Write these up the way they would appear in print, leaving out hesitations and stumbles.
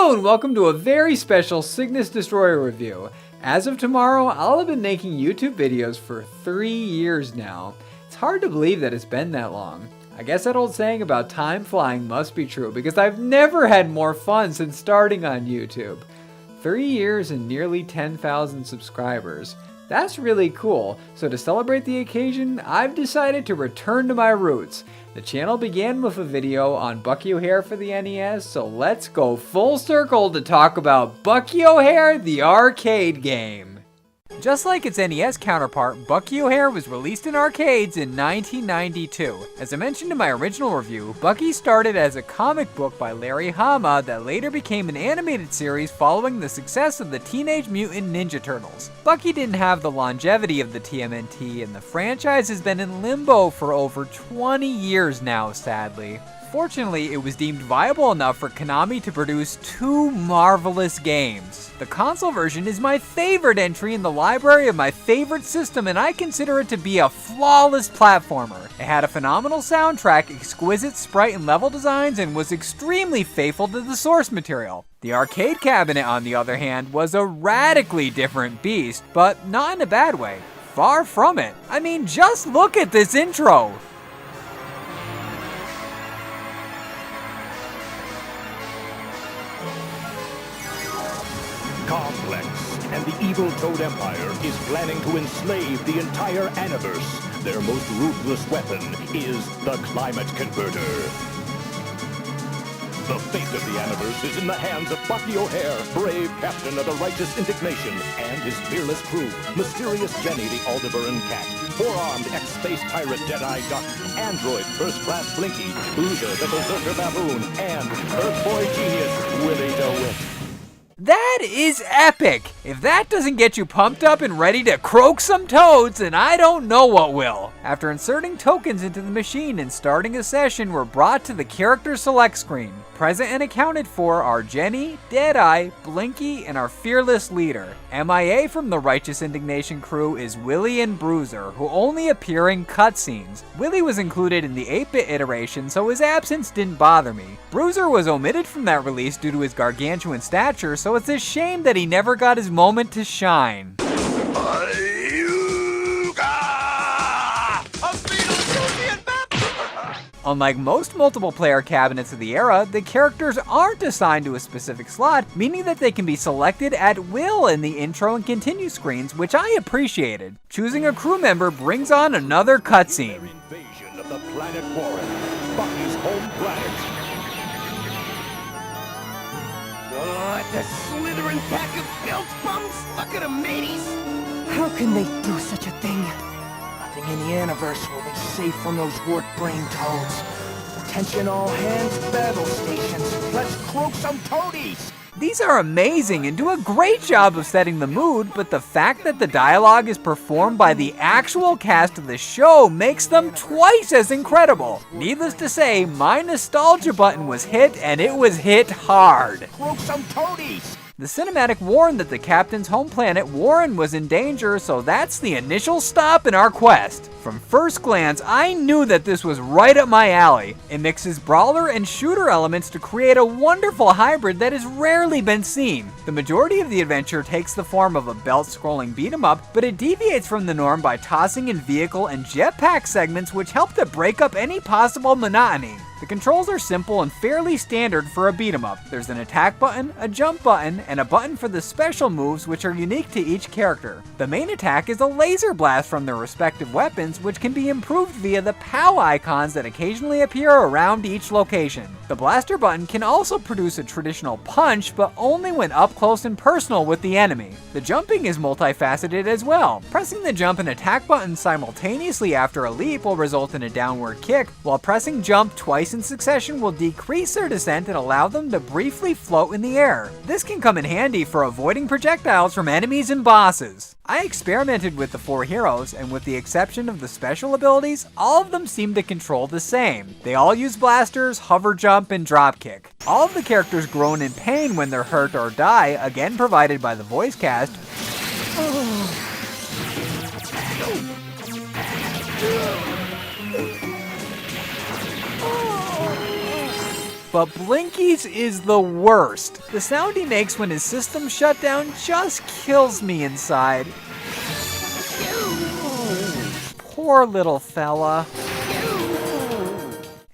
Hello and welcome to a very special Cygnus Destroyer review. As of tomorrow, I'll have been making YouTube videos for 3 years now. It's hard to believe that it's been that long. I guess that old saying about time flying must be true because I've never had more fun since starting on YouTube. 3 years and nearly 10,000 subscribers. That's really cool, so to celebrate the occasion, I've decided to return to my roots. The channel began with a video on Bucky O'Hare for the NES, so let's go full circle to talk about Bucky O'Hare, the arcade game. Just like its NES counterpart, Bucky O'Hare was released in arcades in 1992. As I mentioned in my original review, Bucky started as a comic book by Larry Hama that later became an animated series following the success of the Teenage Mutant Ninja Turtles. Bucky didn't have the longevity of the TMNT, and the franchise has been in limbo for over 20 years now, sadly. Fortunately, it was deemed viable enough for Konami to produce 2 marvelous games. The console version is my favorite entry in the library of my favorite system, and I consider it to be a flawless platformer. It had a phenomenal soundtrack, exquisite sprite and level designs, and was extremely faithful to the source material. The arcade cabinet, on the other hand, was a radically different beast, but not in a bad way. Far from it. I mean, just look at this intro! Complex, and the evil Toad Empire is planning to enslave the entire Aniverse. Their most ruthless weapon is the Climate Converter. The fate of the Aniverse is in the hands of Bucky O'Hare, brave captain of the Righteous Indignation, and his fearless crew, Mysterious Jenny the Aldebaran Cat, four-armed ex-space pirate Deadeye Duck, android first-class Blinky, Boozer the Berserker Baboon, and Earth Boy genius Willie DeWitt. That is epic! If that doesn't get you pumped up and ready to croak some toads, then I don't know what will. After inserting tokens into the machine and starting a session, we're brought to the character select screen. Present and accounted for are Jenny, Deadeye, Blinky, and our fearless leader. MIA from the Righteous Indignation crew is Willie and Bruiser, who only appear in cutscenes. Willie was included in the 8-bit iteration, so his absence didn't bother me. Bruiser was omitted from that release due to his gargantuan stature, so it's a shame that he never got his moment to shine. Unlike most multiple player cabinets of the era, the characters aren't assigned to a specific slot, meaning that they can be selected at will in the intro and continue screens, which I appreciated. Choosing a crew member brings on another cutscene. Invasion of the planet Warren, Bucky's home planet. Oh, the slithering pack of filth bums! Look at them, mateys! How can they do such a thing? Nothing in the Aniverse will be safe from those wart-brained toads. Attention all hands, battle stations. Let's croak some toadies! These are amazing and do a great job of setting the mood, but the fact that the dialogue is performed by the actual cast of the show makes them twice as incredible. Needless to say, my nostalgia button was hit, and it was hit hard. Croak some toadies! The cinematic warned that the captain's home planet, Warren, was in danger, so that's the initial stop in our quest. From first glance, I knew that this was right up my alley. It mixes brawler and shooter elements to create a wonderful hybrid that has rarely been seen. The majority of the adventure takes the form of a belt-scrolling beat-em-up, but it deviates from the norm by tossing in vehicle and jetpack segments which help to break up any possible monotony. The controls are simple and fairly standard for a beat-em-up. There's an attack button, a jump button, and a button for the special moves which are unique to each character. The main attack is a laser blast from their respective weapons, which can be improved via the POW icons that occasionally appear around each location. The blaster button can also produce a traditional punch, but only when up close and personal with the enemy. The jumping is multifaceted as well. Pressing the jump and attack buttons simultaneously after a leap will result in a downward kick, while pressing jump twice in succession will decrease their descent and allow them to briefly float in the air. This can come in handy for avoiding projectiles from enemies and bosses. I experimented with the 4 heroes, and with the exception of the special abilities, all of them seem to control the same. They all use blasters, hover jump, and drop kick. All of the characters groan in pain when they're hurt or die, again provided by the voice cast. but Blinky's is the worst. The sound he makes when his system shut down just kills me inside. Poor little fella.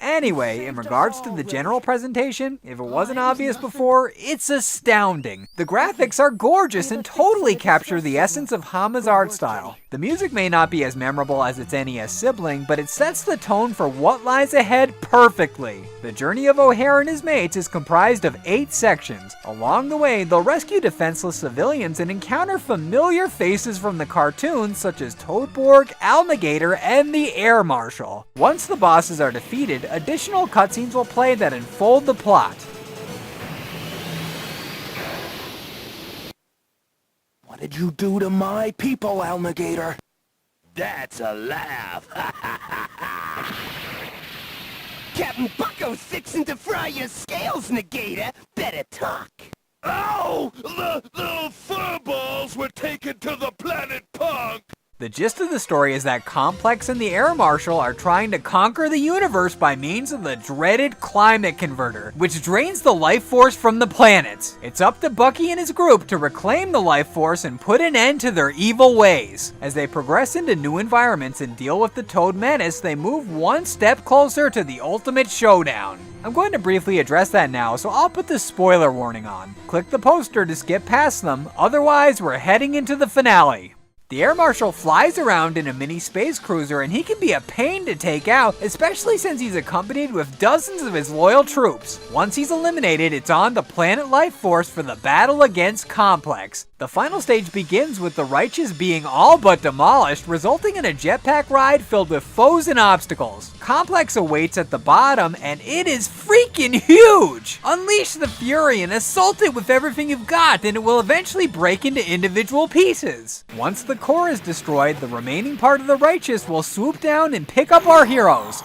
Anyway, in regards to the general presentation, if it wasn't obvious before, it's astounding. The graphics are gorgeous and totally capture the essence of Hama's art style. The music may not be as memorable as its NES sibling, but it sets the tone for what lies ahead perfectly. The journey of O'Hare and his mates is comprised of 8 sections. Along the way, they'll rescue defenseless civilians and encounter familiar faces from the cartoons such as Toadborg, Alligator, and the Air Marshal. Once the bosses are defeated, additional cutscenes will play that unfold the plot. What did you do to my people, Alligator? That's a laugh. Captain Bucko's fixing to fry your scales, Negator. Better talk. Ow! The little furballs were taken to the planet Punk! The gist of the story is that Complex and the Air Marshal are trying to conquer the universe by means of the dreaded climate converter, which drains the life force from the planets. It's up to Bucky and his group to reclaim the life force and put an end to their evil ways. As they progress into new environments and deal with the Toad Menace, they move one step closer to the ultimate showdown. I'm going to briefly address that now, so I'll put the spoiler warning on. Click the poster to skip past them, otherwise we're heading into the finale. The Air Marshal flies around in a mini space cruiser and he can be a pain to take out, especially since he's accompanied with dozens of his loyal troops. Once he's eliminated, it's on to Planet Life Force for the battle against Complex. The final stage begins with the Righteous being all but demolished, resulting in a jetpack ride filled with foes and obstacles. Complex awaits at the bottom and it is freaking huge! Unleash the fury and assault it with everything you've got and it will eventually break into individual pieces. Once the core is destroyed, the remaining part of the Righteous will swoop down and pick up our heroes.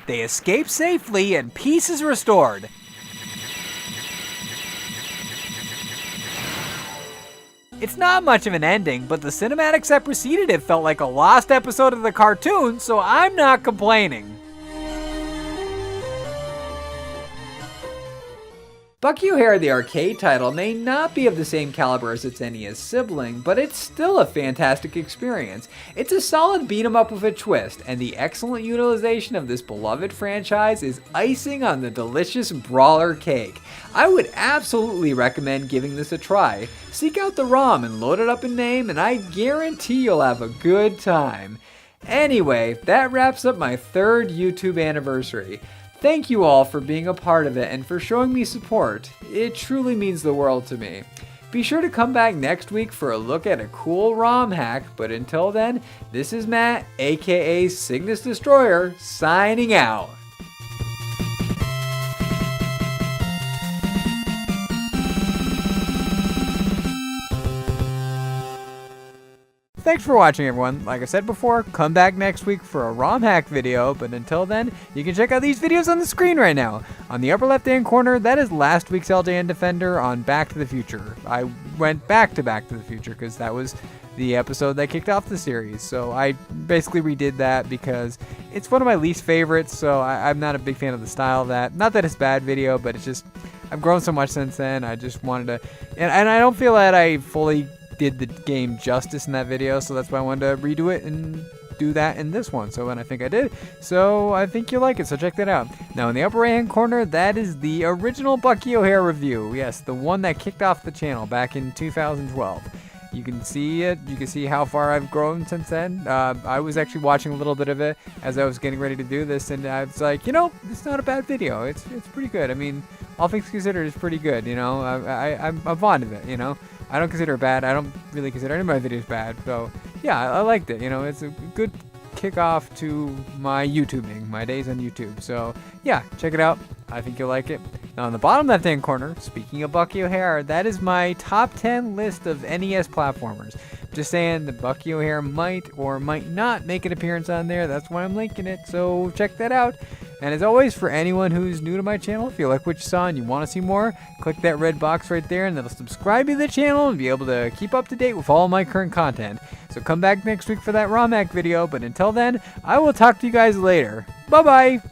They escape safely and peace is restored. It's not much of an ending, but the cinematics that preceded it felt like a lost episode of the cartoon, so I'm not complaining. Bucky O'Hare, the arcade title, may not be of the same caliber as its NES sibling, but it's still a fantastic experience. It's a solid beat-em-up with a twist, and the excellent utilization of this beloved franchise is icing on the delicious brawler cake. I would absolutely recommend giving this a try. Seek out the ROM and load it up in MAME, and I guarantee you'll have a good time. Anyway, that wraps up my 3rd YouTube anniversary. Thank you all for being a part of it and for showing me support. It truly means the world to me. Be sure to come back next week for a look at a cool ROM hack, but until then, this is Matt, aka Cygnus Destroyer, signing out. Thanks for watching, everyone. Like I said before, come back next week for a ROM hack video, but until then, you can check out these videos on the screen right now. On the upper left-hand corner, that is last week's LJN Defender on Back to the Future. I went back to the Future because that was the episode that kicked off the series, so I basically redid that because it's one of my least favorites, so I'm not a big fan of the style of that. Not that it's a bad video, but it's just, I've grown so much since then, I just wanted to, and I don't feel that I fully did the game justice in that video, so that's why I wanted to redo it and do that in this one. So, and I think I did. So I think you'll like it, so check that out. Now in the upper right hand corner, that is the original Bucky O'Hare review. Yes, the one that kicked off the channel back in 2012. You can see it. You can see how far I've grown since then. I was actually watching a little bit of it as I was getting ready to do this, and I was like, you know, it's not a bad video. It's pretty good. I mean, all things considered, it's pretty good. You know, I'm fond of it. You know, I don't consider it bad. I don't really consider any of my videos bad. So yeah, I liked it. You know, it's a good kickoff to my YouTubing, my days on YouTube. So yeah, check it out. I think you'll like it. Now on the bottom left hand corner, speaking of Bucky O'Hare, that is my top 10 list of NES platformers. Just saying that Bucky O'Hare might or might not make an appearance on there. That's why I'm linking it, so check that out. And as always, for anyone who's new to my channel, if you like what you saw and you want to see more, click that red box right there and that'll subscribe to the channel and be able to keep up to date with all my current content. So come back next week for that ROMAC video, but until then, I will talk to you guys later. Bye-bye!